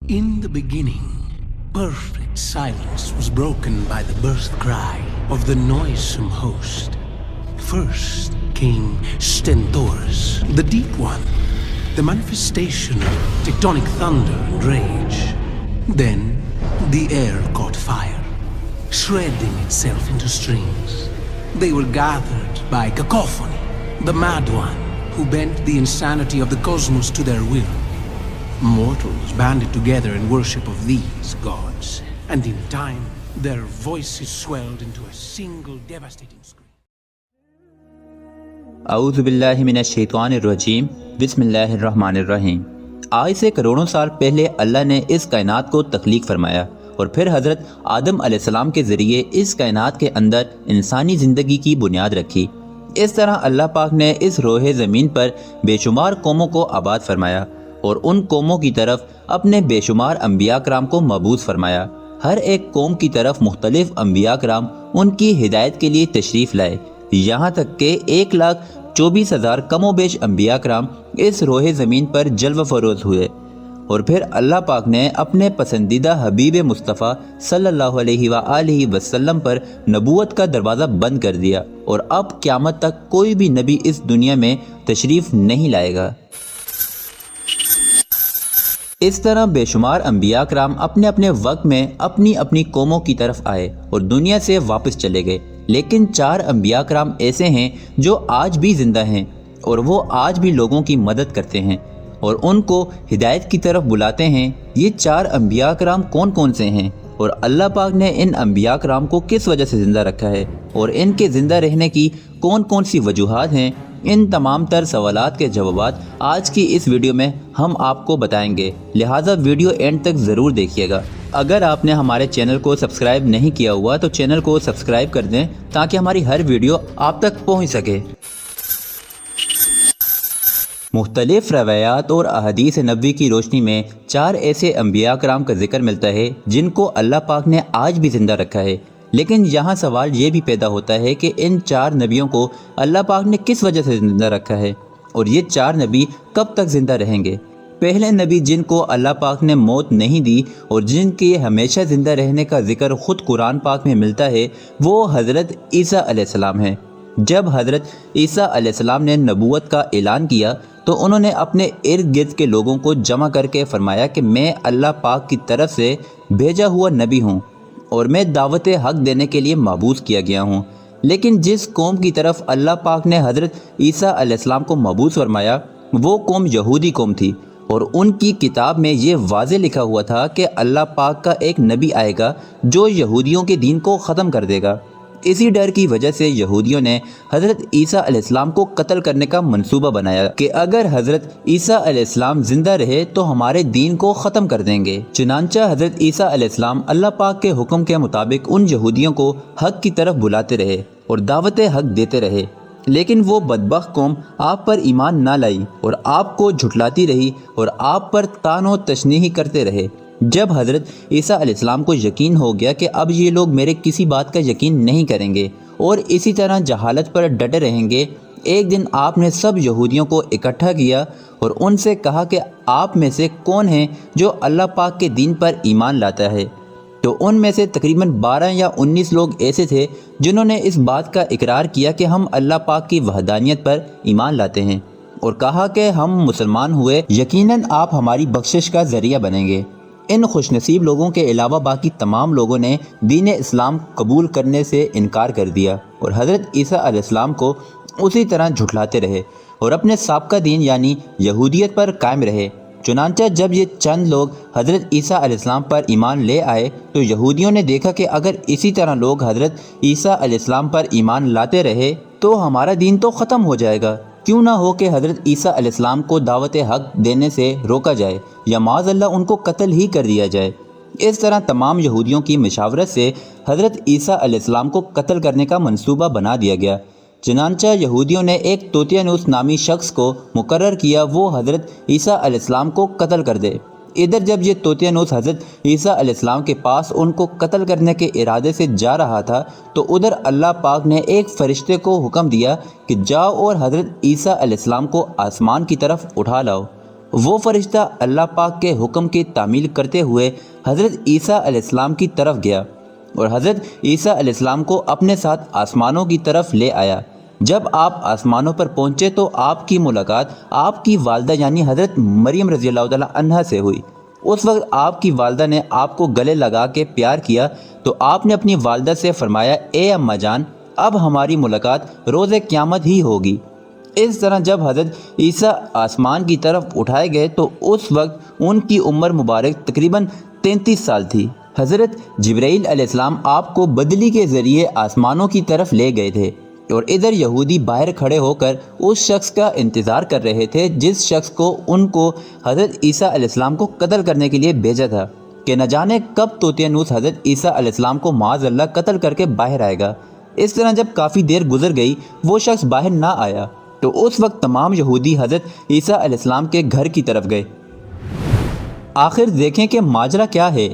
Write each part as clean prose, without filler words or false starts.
In the beginning, perfect silence was broken by the birth cry of the noisome host. First came Stentorus, the Deep One, the manifestation of tectonic thunder and rage. Then the air caught fire, shredding itself into strings. They were gathered by Cacophony, the Mad One, who bent the insanity of the cosmos to their will. Mortals banded together in worship of these gods, and in time, their voices swelled into a single devastating scream. اعوذ باللہ من الشیطان الرجیم بسم اللہ الرحمن الرحیم۔ آج سے کروڑوں سال پہلے اللہ نے اس کائنات کو تخلیق فرمایا اور پھر حضرت آدم علیہ السلام کے ذریعے اس کائنات کے اندر انسانی زندگی کی بنیاد رکھی۔ اس طرح اللہ پاک نے اس روح زمین پر بے شمار قوموں کو آباد فرمایا اور ان قوموں کی طرف اپنے بے شمار انبیاء کرام کو مبعوث فرمایا۔ ہر ایک قوم کی طرف مختلف انبیاء کرام ان کی ہدایت کے لیے تشریف لائے، یہاں تک کہ 1,24,000 کم و بیش انبیاء کرام اس روح زمین پر جلوہ فروز ہوئے، اور پھر اللہ پاک نے اپنے پسندیدہ حبیب مصطفیٰ صلی اللہ علیہ وآلہ وسلم پر نبوت کا دروازہ بند کر دیا، اور اب قیامت تک کوئی بھی نبی اس دنیا میں تشریف نہیں لائے گا۔ اس طرح بے شمار انبیاء کرام اپنے اپنے وقت میں اپنی اپنی قوموں کی طرف آئے اور دنیا سے واپس چلے گئے، لیکن 4 انبیاء کرام ایسے ہیں جو آج بھی زندہ ہیں، اور وہ آج بھی لوگوں کی مدد کرتے ہیں اور ان کو ہدایت کی طرف بلاتے ہیں۔ یہ 4 انبیاء کرام کون کون سے ہیں، اور اللہ پاک نے ان انبیاء کرام کو کس وجہ سے زندہ رکھا ہے، اور ان کے زندہ رہنے کی کون کون سی وجوہات ہیں، ان تمام تر سوالات کے جوابات آج کی اس ویڈیو میں ہم آپ کو بتائیں گے، لہٰذا ویڈیو اینڈ تک ضرور دیکھیے گا۔ اگر آپ نے ہمارے چینل کو سبسکرائب نہیں کیا ہوا تو چینل کو سبسکرائب کر دیں تاکہ ہماری ہر ویڈیو آپ تک پہنچ سکے۔ مختلف روایات اور احادیث نبوی کی روشنی میں 4 ایسے انبیاء کرام کا ذکر ملتا ہے جن کو اللہ پاک نے آج بھی زندہ رکھا ہے، لیکن یہاں سوال یہ بھی پیدا ہوتا ہے کہ ان 4 نبیوں کو اللہ پاک نے کس وجہ سے زندہ رکھا ہے، اور یہ 4 نبی کب تک زندہ رہیں گے۔ پہلے نبی جن کو اللہ پاک نے موت نہیں دی اور جن کے ہمیشہ زندہ رہنے کا ذکر خود قرآن پاک میں ملتا ہے، وہ حضرت عیسیٰ علیہ السلام ہیں۔ جب حضرت عیسیٰ علیہ السلام نے نبوت کا اعلان کیا تو انہوں نے اپنے ارد گرد کے لوگوں کو جمع کر کے فرمایا کہ میں اللہ پاک کی طرف سے بھیجا ہوا نبی ہوں اور میں دعوت حق دینے کے لیے مبعوث کیا گیا ہوں۔ لیکن جس قوم کی طرف اللہ پاک نے حضرت عیسیٰ علیہ السلام کو مبعوث فرمایا وہ قوم یہودی قوم تھی، اور ان کی کتاب میں یہ واضح لکھا ہوا تھا کہ اللہ پاک کا ایک نبی آئے گا جو یہودیوں کے دین کو ختم کر دے گا۔ اسی ڈر کی وجہ سے یہودیوں نے حضرت عیسیٰ علیہ السلام کو قتل کرنے کا منصوبہ بنایا کہ اگر حضرت عیسیٰ علیہ السلام زندہ رہے تو ہمارے دین کو ختم کر دیں گے۔ چنانچہ حضرت عیسیٰ علیہ السلام اللہ پاک کے حکم کے مطابق ان یہودیوں کو حق کی طرف بلاتے رہے اور دعوت حق دیتے رہے، لیکن وہ بدبخت قوم آپ پر ایمان نہ لائی اور آپ کو جھٹلاتی رہی اور آپ پر طعن و تشنیع کرتے رہے۔ جب حضرت عیسیٰ علیہ السلام کو یقین ہو گیا کہ اب یہ لوگ میرے کسی بات کا یقین نہیں کریں گے اور اسی طرح جہالت پر ڈٹے رہیں گے، ایک دن آپ نے سب یہودیوں کو اکٹھا کیا اور ان سے کہا کہ آپ میں سے کون ہیں جو اللہ پاک کے دین پر ایمان لاتا ہے؟ تو ان میں سے تقریباً 12 یا 19 لوگ ایسے تھے جنہوں نے اس بات کا اقرار کیا کہ ہم اللہ پاک کی وحدانیت پر ایمان لاتے ہیں، اور کہا کہ ہم مسلمان ہوئے، یقیناً آپ ہماری بخشش کا ذریعہ بنیں گے۔ ان خوش نصیب لوگوں کے علاوہ باقی تمام لوگوں نے دین اسلام قبول کرنے سے انکار کر دیا اور حضرت عیسیٰ علیہ السلام کو اسی طرح جھٹلاتے رہے اور اپنے سابقہ دین یعنی یہودیت پر قائم رہے۔ چنانچہ جب یہ چند لوگ حضرت عیسیٰ علیہ السلام پر ایمان لے آئے تو یہودیوں نے دیکھا کہ اگر اسی طرح لوگ حضرت عیسیٰ علیہ السلام پر ایمان لاتے رہے تو ہمارا دین تو ختم ہو جائے گا، کیوں نہ ہو کہ حضرت عیسیٰ علیہ السلام کو دعوت حق دینے سے روکا جائے یا معاذ اللہ ان کو قتل ہی کر دیا جائے۔ اس طرح تمام یہودیوں کی مشاورت سے حضرت عیسیٰ علیہ السلام کو قتل کرنے کا منصوبہ بنا دیا گیا۔ چنانچہ یہودیوں نے ایک توتیانوس نامی شخص کو مقرر کیا وہ حضرت عیسیٰ علیہ السلام کو قتل کر دے۔ ادھر جب یہ توتیانوس حضرت عیسیٰ علیہ السلام کے پاس ان کو قتل کرنے کے ارادے سے جا رہا تھا تو ادھر اللہ پاک نے ایک فرشتے کو حکم دیا کہ جاؤ اور حضرت عیسیٰ علیہ السلام کو آسمان کی طرف اٹھا لاؤ، وہ فرشتہ اللہ پاک کے حکم کی تعمیل کرتے ہوئے حضرت عیسیٰ علیہ السلام کی طرف گیا اور حضرت عیسیٰ علیہ السلام کو اپنے ساتھ آسمانوں کی طرف لے آیا۔ جب آپ آسمانوں پر پہنچے تو آپ کی ملاقات آپ کی والدہ یعنی حضرت مریم رضی اللہ تعالیٰ عنہا سے ہوئی۔ اس وقت آپ کی والدہ نے آپ کو گلے لگا کے پیار کیا تو آپ نے اپنی والدہ سے فرمایا، اے اماں جان، اب ہماری ملاقات روز قیامت ہی ہوگی۔ اس طرح جب حضرت عیسیٰ آسمان کی طرف اٹھائے گئے تو اس وقت ان کی عمر مبارک تقریباً 33 سال تھی۔ حضرت جبرائیل علیہ السلام آپ کو بدلی کے ذریعے آسمانوں کی طرف لے گئے تھے اور ادھر یہودی باہر کھڑے ہو کر اس شخص کا انتظار کر رہے تھے جس شخص کو ان کو حضرت عیسیٰ علیہ السلام کو قتل کرنے کے لیے بھیجا تھا کہ نہ جانے کب طوطیانوس حضرت عیسیٰ علیہ السلام کو معاذ اللہ قتل کر کے باہر آئے گا۔ اس طرح جب کافی دیر گزر گئی وہ شخص باہر نہ آیا تو اس وقت تمام یہودی حضرت عیسیٰ علیہ السلام کے گھر کی طرف گئے۔ آخر دیکھیں کہ ماجرا کیا ہے،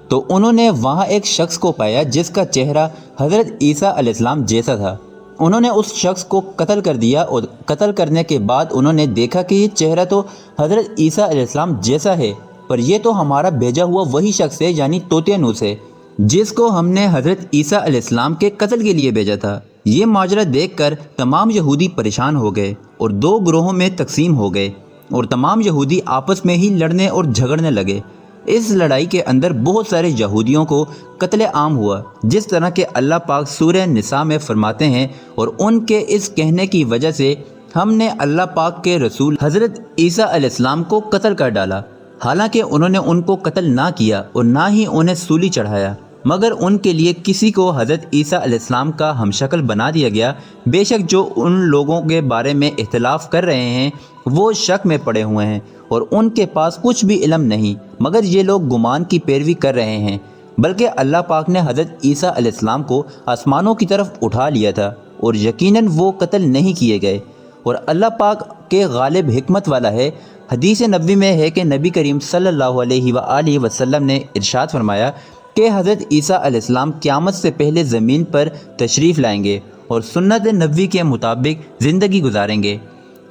تو انہوں نے وہاں ایک شخص کو پایا جس کا چہرہ حضرت عیسیٰ علیہ السلام جیسا تھا۔ انہوں نے اس شخص کو قتل کر دیا اور قتل کرنے کے بعد انہوں نے دیکھا کہ یہ چہرہ تو حضرت عیسیٰ علیہ السلام جیسا ہے، پر یہ تو ہمارا بھیجا ہوا وہی شخص ہے یعنی طوطیانوس ہے جس کو ہم نے حضرت عیسیٰ علیہ السلام کے قتل کے لیے بھیجا تھا۔ یہ ماجرا دیکھ کر تمام یہودی پریشان ہو گئے اور دو گروہوں میں تقسیم ہو گئے اور تمام یہودی آپس میں ہی لڑنے اور جھگڑنے لگے۔ اس لڑائی کے اندر بہت سارے یہودیوں کو قتل عام ہوا، جس طرح کہ اللہ پاک سورہ نساء میں فرماتے ہیں، اور ان کے اس کہنے کی وجہ سے ہم نے اللہ پاک کے رسول حضرت عیسیٰ علیہ السلام کو قتل کر ڈالا، حالانکہ انہوں نے ان کو قتل نہ کیا اور نہ ہی انہیں سولی چڑھایا، مگر ان کے لیے کسی کو حضرت عیسیٰ علیہ السلام کا ہم شکل بنا دیا گیا۔ بے شک جو ان لوگوں کے بارے میں اختلاف کر رہے ہیں وہ شک میں پڑے ہوئے ہیں اور ان کے پاس کچھ بھی علم نہیں، مگر یہ لوگ گمان کی پیروی کر رہے ہیں۔ بلکہ اللہ پاک نے حضرت عیسیٰ علیہ السلام کو آسمانوں کی طرف اٹھا لیا تھا اور یقیناً وہ قتل نہیں کیے گئے، اور اللہ پاک کے غالب حکمت والا ہے۔ حدیث نبوی میں ہے کہ نبی کریم صلی اللہ علیہ وآلہ وسلم نے ارشاد فرمایا کہ حضرت عیسیٰ علیہ السلام قیامت سے پہلے زمین پر تشریف لائیں گے اور سنت نبوی کے مطابق زندگی گزاریں گے۔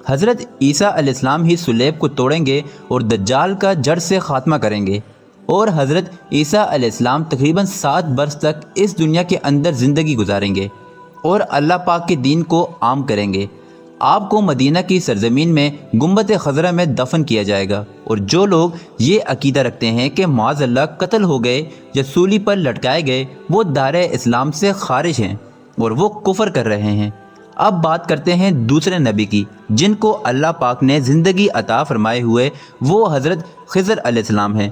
حضرت عیسیٰ علیہ السلام ہی سلیب کو توڑیں گے اور دجال کا جڑ سے خاتمہ کریں گے، اور حضرت عیسیٰ علیہ السلام تقریباً 7 برس تک اس دنیا کے اندر زندگی گزاریں گے اور اللہ پاک کے دین کو عام کریں گے۔ آپ کو مدینہ کی سرزمین میں گنبد خضرا میں دفن کیا جائے گا، اور جو لوگ یہ عقیدہ رکھتے ہیں کہ معاذ اللہ قتل ہو گئے یا سولی پر لٹکائے گئے وہ دار اسلام سے خارج ہیں اور وہ کفر کر رہے ہیں۔ اب بات کرتے ہیں دوسرے نبی کی جن کو اللہ پاک نے زندگی عطا فرمائے ہوئے، وہ حضرت خضر علیہ السلام ہیں۔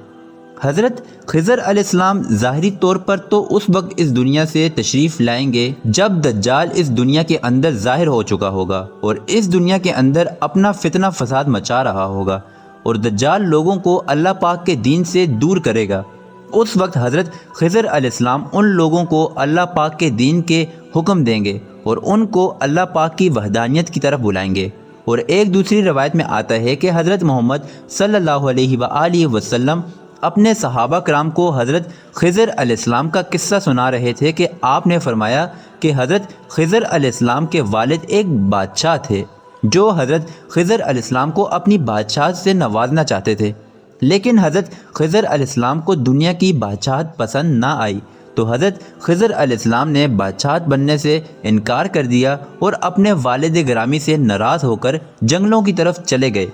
حضرت خضر علیہ السلام ظاہری طور پر تو اس وقت اس دنیا سے تشریف لائیں گے جب دجال اس دنیا کے اندر ظاہر ہو چکا ہوگا اور اس دنیا کے اندر اپنا فتنہ فساد مچا رہا ہوگا، اور دجال لوگوں کو اللہ پاک کے دین سے دور کرے گا۔ اس وقت حضرت خضر علیہ السلام ان لوگوں کو اللہ پاک کے دین کے حکم دیں گے اور ان کو اللہ پاک کی وحدانیت کی طرف بلائیں گے۔ اور ایک دوسری روایت میں آتا ہے کہ حضرت محمد صلی اللہ علیہ وآلہ وسلم اپنے صحابہ کرام کو حضرت خضر علیہ السلام کا قصہ سنا رہے تھے کہ آپ نے فرمایا کہ حضرت خضر علیہ السلام کے والد ایک بادشاہ تھے جو حضرت خضر علیہ السلام کو اپنی بادشاہت سے نوازنا چاہتے تھے، لیکن حضرت خضر علیہ السلام کو دنیا کی بادشاہت پسند نہ آئی، تو حضرت خضر علیہ السلام نے بادشاہت بننے سے انکار کر دیا اور اپنے والد گرامی سے ناراض ہو کر جنگلوں کی طرف چلے گئے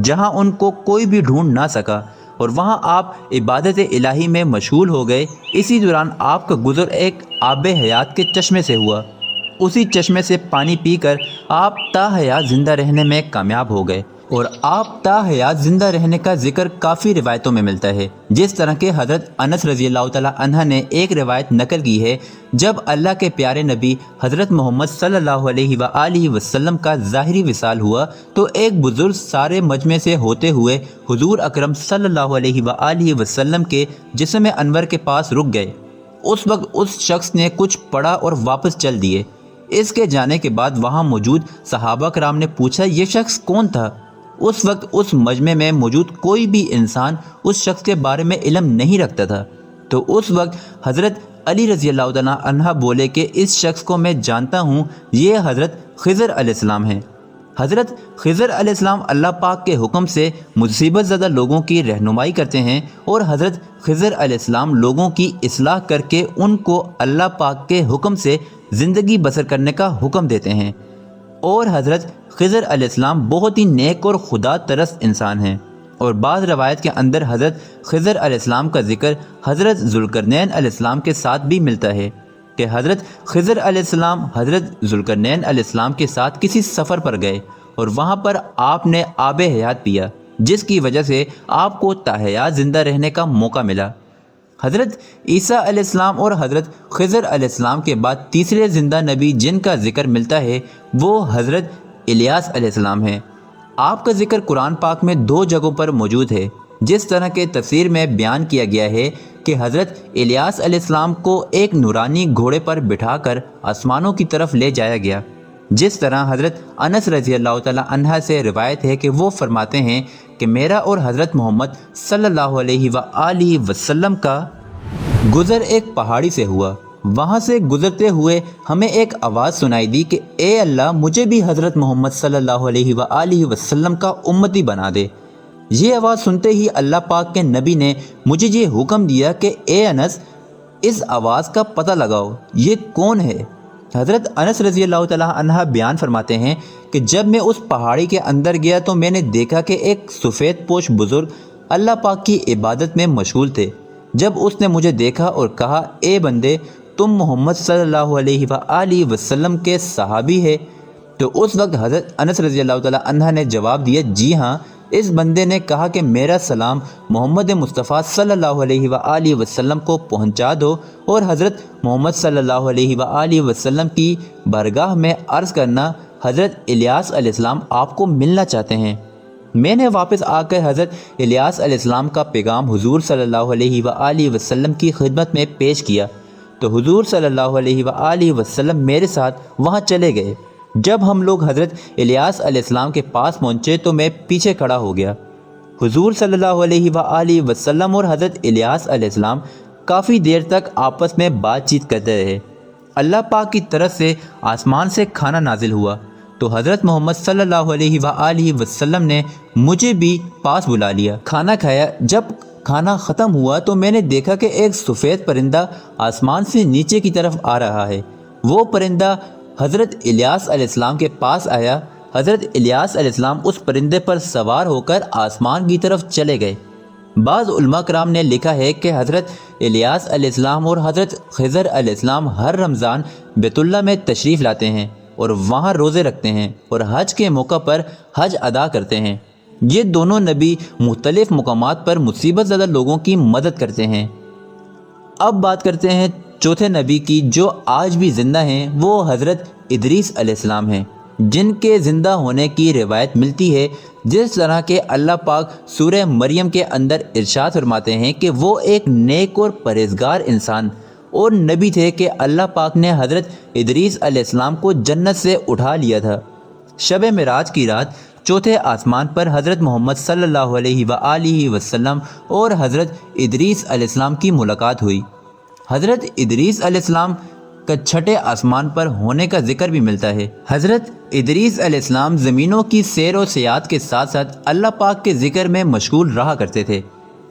جہاں ان کو کوئی بھی ڈھونڈ نہ سکا، اور وہاں آپ عبادت الہی میں مشغول ہو گئے۔ اسی دوران آپ کا گزر ایک آب حیات کے چشمے سے ہوا، اسی چشمے سے پانی پی کر آپ تا حیات زندہ رہنے میں کامیاب ہو گئے، اور آپ تا حیات زندہ رہنے کا ذکر کافی روایتوں میں ملتا ہے، جس طرح کہ حضرت انس رضی اللہ تعالیٰ عنہ نے ایک روایت نقل کی ہے، جب اللہ کے پیارے نبی حضرت محمد صلی اللہ علیہ وآلہ وسلم کا ظاہری وصال ہوا تو ایک بزرگ سارے مجمع سے ہوتے ہوئے حضور اکرم صلی اللہ علیہ وآلہ وسلم کے جسم انور کے پاس رک گئے۔ اس وقت اس شخص نے کچھ پڑھا اور واپس چل دیے۔ اس کے جانے کے بعد وہاں موجود صحابہ کرام نے پوچھا یہ شخص کون تھا؟ اس وقت اس مجمع میں موجود کوئی بھی انسان اس شخص کے بارے میں علم نہیں رکھتا تھا، تو اس وقت حضرت علی رضی اللہ تعالیٰ عنہ بولے کہ اس شخص کو میں جانتا ہوں، یہ حضرت خضر علیہ السلام ہیں۔ حضرت خضر علیہ السلام اللہ پاک کے حکم سے مصیبت زدہ لوگوں کی رہنمائی کرتے ہیں، اور حضرت خضر علیہ السلام لوگوں کی اصلاح کر کے ان کو اللہ پاک کے حکم سے زندگی بسر کرنے کا حکم دیتے ہیں۔ اور حضرت خضر علیہ السلام بہت ہی نیک اور خدا ترس انسان ہیں، اور بعض روایت کے اندر حضرت خضر علیہ السلام کا ذکر حضرت ذوالقرنین علیہ السلام کے ساتھ بھی ملتا ہے کہ حضرت خضر علیہ السلام حضرت ذوالقرنین علیہ السلام کے ساتھ کسی سفر پر گئے، اور وہاں پر آپ نے آب حیات پیا، جس کی وجہ سے آپ کو تاحیات زندہ رہنے کا موقع ملا۔ حضرت عیسیٰ علیہ السلام اور حضرت خضر علیہ السلام کے بعد تیسرے زندہ نبی جن کا ذکر ملتا ہے وہ حضرت الیاس علیہ السلام ہیں۔ آپ کا ذکر قرآن پاک میں 2 جگہوں پر موجود ہے، جس طرح کے تفسیر میں بیان کیا گیا ہے کہ حضرت الیاس علیہ السلام کو ایک نورانی گھوڑے پر بٹھا کر آسمانوں کی طرف لے جایا گیا، جس طرح حضرت انس رضی اللہ تعالی عنہ سے روایت ہے کہ وہ فرماتے ہیں کہ میرا اور حضرت محمد صلی اللہ علیہ وآلہ وسلم کا گزر ایک پہاڑی سے ہوا، وہاں سے گزرتے ہوئے ہمیں ایک آواز سنائی دی کہ اے اللہ مجھے بھی حضرت محمد صلی اللہ علیہ وآلہ وسلم کا امتی بنا دے۔ یہ آواز سنتے ہی اللہ پاک کے نبی نے مجھے یہ حکم دیا کہ اے انس اس آواز کا پتہ لگاؤ، یہ کون ہے؟ حضرت انس رضی اللہ تعالیٰ عنہ بیان فرماتے ہیں کہ جب میں اس پہاڑی کے اندر گیا تو میں نے دیکھا کہ ایک سفید پوش بزرگ اللہ پاک کی عبادت میں مشغول تھے۔ جب اس نے مجھے دیکھا اور کہا اے بندے تم محمد صلی اللہ علیہ وآلہ وسلم کے صحابی ہے، تو اس وقت حضرت انس رضی اللہ تعالیٰ عنہ نے جواب دیا جی ہاں۔ اس بندے نے کہا کہ میرا سلام محمد مصطفیٰ صلی اللہ علیہ وآلہ وسلم کو پہنچا دو، اور حضرت محمد صلی اللہ علیہ وآلہ وسلم کی بارگاہ میں عرض کرنا حضرت الیاس علیہ السلام آپ کو ملنا چاہتے ہیں۔ میں نے واپس آ کر حضرت الیاس علیہ السلام کا پیغام حضور صلی اللہ علیہ وآلہ وسلم کی خدمت میں پیش کیا، تو حضور صلی اللہ علیہ وآلہ وسلم میرے ساتھ وہاں چلے گئے۔ جب ہم لوگ حضرت الیاس علیہ السلام کے پاس پہنچے تو میں پیچھے کھڑا ہو گیا۔ حضور صلی اللہ علیہ وآلہ وسلم اور حضرت الیاس علیہ السلام کافی دیر تک آپس میں بات چیت کرتے رہے۔ اللہ پاک کی طرف سے آسمان سے کھانا نازل ہوا، تو حضرت محمد صلی اللہ علیہ وآلہ وسلم نے مجھے بھی پاس بلا لیا، کھانا کھایا۔ جب کھانا ختم ہوا تو میں نے دیکھا کہ ایک سفید پرندہ آسمان سے نیچے کی طرف آ رہا ہے۔ وہ پرندہ حضرت الیاس علیہ السلام کے پاس آیا۔ حضرت الیاس علیہ السلام اس پرندے پر سوار ہو کر آسمان کی طرف چلے گئے۔ بعض علماء کرام نے لکھا ہے کہ حضرت الیاس علیہ السلام اور حضرت خضر علیہ السلام ہر رمضان بیت اللہ میں تشریف لاتے ہیں اور وہاں روزے رکھتے ہیں اور حج کے موقع پر حج ادا کرتے ہیں۔ یہ دونوں نبی مختلف مقامات پر مصیبت زدہ لوگوں کی مدد کرتے ہیں۔ اب بات کرتے ہیں چوتھے نبی کی جو آج بھی زندہ ہیں، وہ حضرت ادریس علیہ السلام ہیں، جن کے زندہ ہونے کی روایت ملتی ہے، جس طرح کہ اللہ پاک سورہ مریم کے اندر ارشاد فرماتے ہیں کہ وہ ایک نیک اور پرہیزگار انسان اور نبی تھے کہ اللہ پاک نے حضرت ادریس علیہ السلام کو جنت سے اٹھا لیا تھا۔ شب معراج کی رات چوتھے آسمان پر حضرت محمد صلی اللہ علیہ وآلہ وسلم اور حضرت ادریس علیہ السلام کی ملاقات ہوئی۔ حضرت ادریس علیہ السلام کا چھٹے آسمان پر ہونے کا ذکر بھی ملتا ہے۔ حضرت ادریس علیہ السلام زمینوں کی سیر و سیاحت کے ساتھ ساتھ اللہ پاک کے ذکر میں مشغول رہا کرتے تھے۔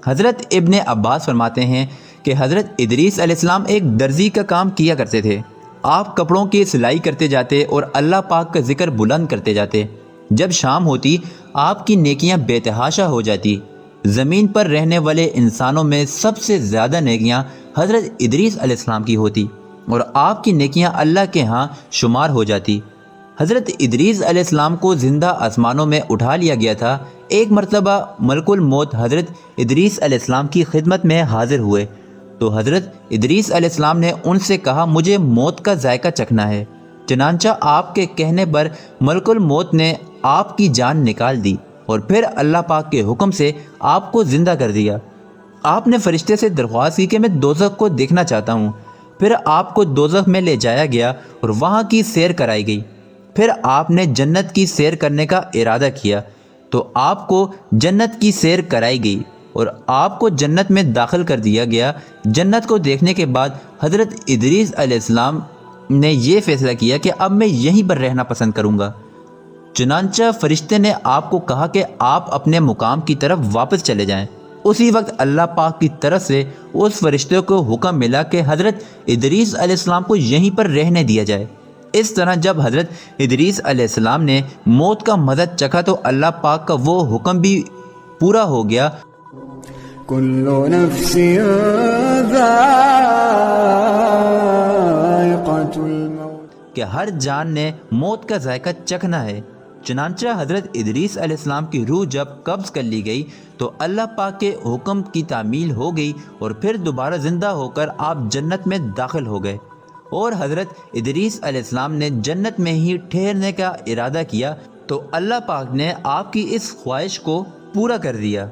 حضرت ابن عباس فرماتے ہیں کہ حضرت ادریس علیہ السلام ایک درزی کا کام کیا کرتے تھے۔ آپ کپڑوں کی سلائی کرتے جاتے اور اللہ پاک کا ذکر بلند کرتے جاتے۔ جب شام ہوتی آپ کی نیکیاں بے تحاشا ہو جاتی۔ زمین پر رہنے والے انسانوں میں سب سے زیادہ نیکیاں حضرت ادریس علیہ السلام کی ہوتی اور آپ کی نیکیاں اللہ کے ہاں شمار ہو جاتی۔ حضرت ادریس علیہ السلام کو زندہ آسمانوں میں اٹھا لیا گیا تھا۔ ایک مرتبہ ملک الموت حضرت ادریس علیہ السلام کی خدمت میں حاضر ہوئے تو حضرت ادریس علیہ السلام نے ان سے کہا مجھے موت کا ذائقہ چکھنا ہے۔ چنانچہ آپ کے کہنے پر ملک الموت نے آپ کی جان نکال دی اور پھر اللہ پاک کے حکم سے آپ کو زندہ کر دیا۔ آپ نے فرشتے سے درخواست کی کہ میں دوزخ کو دیکھنا چاہتا ہوں۔ پھر آپ کو دوزخ میں لے جایا گیا اور وہاں کی سیر کرائی گئی۔ پھر آپ نے جنت کی سیر کرنے کا ارادہ کیا تو آپ کو جنت کی سیر کرائی گئی اور آپ کو جنت میں داخل کر دیا گیا۔ جنت کو دیکھنے کے بعد حضرت ادریس علیہ السلام نے یہ فیصلہ کیا کہ اب میں یہیں پر رہنا پسند کروں گا۔ چنانچہ فرشتے نے آپ کو کہا کہ آپ اپنے مقام کی طرف واپس چلے جائیں۔ اسی وقت اللہ پاک کی طرف سے اس فرشتے کو حکم ملا کہ حضرت ادریس علیہ السلام کو یہیں پر رہنے دیا جائے۔ اس طرح جب حضرت ادریس علیہ السلام نے موت کا مزہ چکھا تو اللہ پاک کا وہ حکم بھی پورا ہو گیا كل نفس ذائقة الموت کہ ہر جان نے موت کا ذائقہ چکھنا ہے۔ چنانچہ حضرت ادریس علیہ السلام کی روح جب قبض کر لی گئی تو اللہ پاک کے حکم کی تعمیل ہو گئی اور پھر دوبارہ زندہ ہو کر آپ جنت میں داخل ہو گئے، اور حضرت ادریس علیہ السلام نے جنت میں ہی ٹھہرنے کا ارادہ کیا تو اللہ پاک نے آپ کی اس خواہش کو پورا کر دیا۔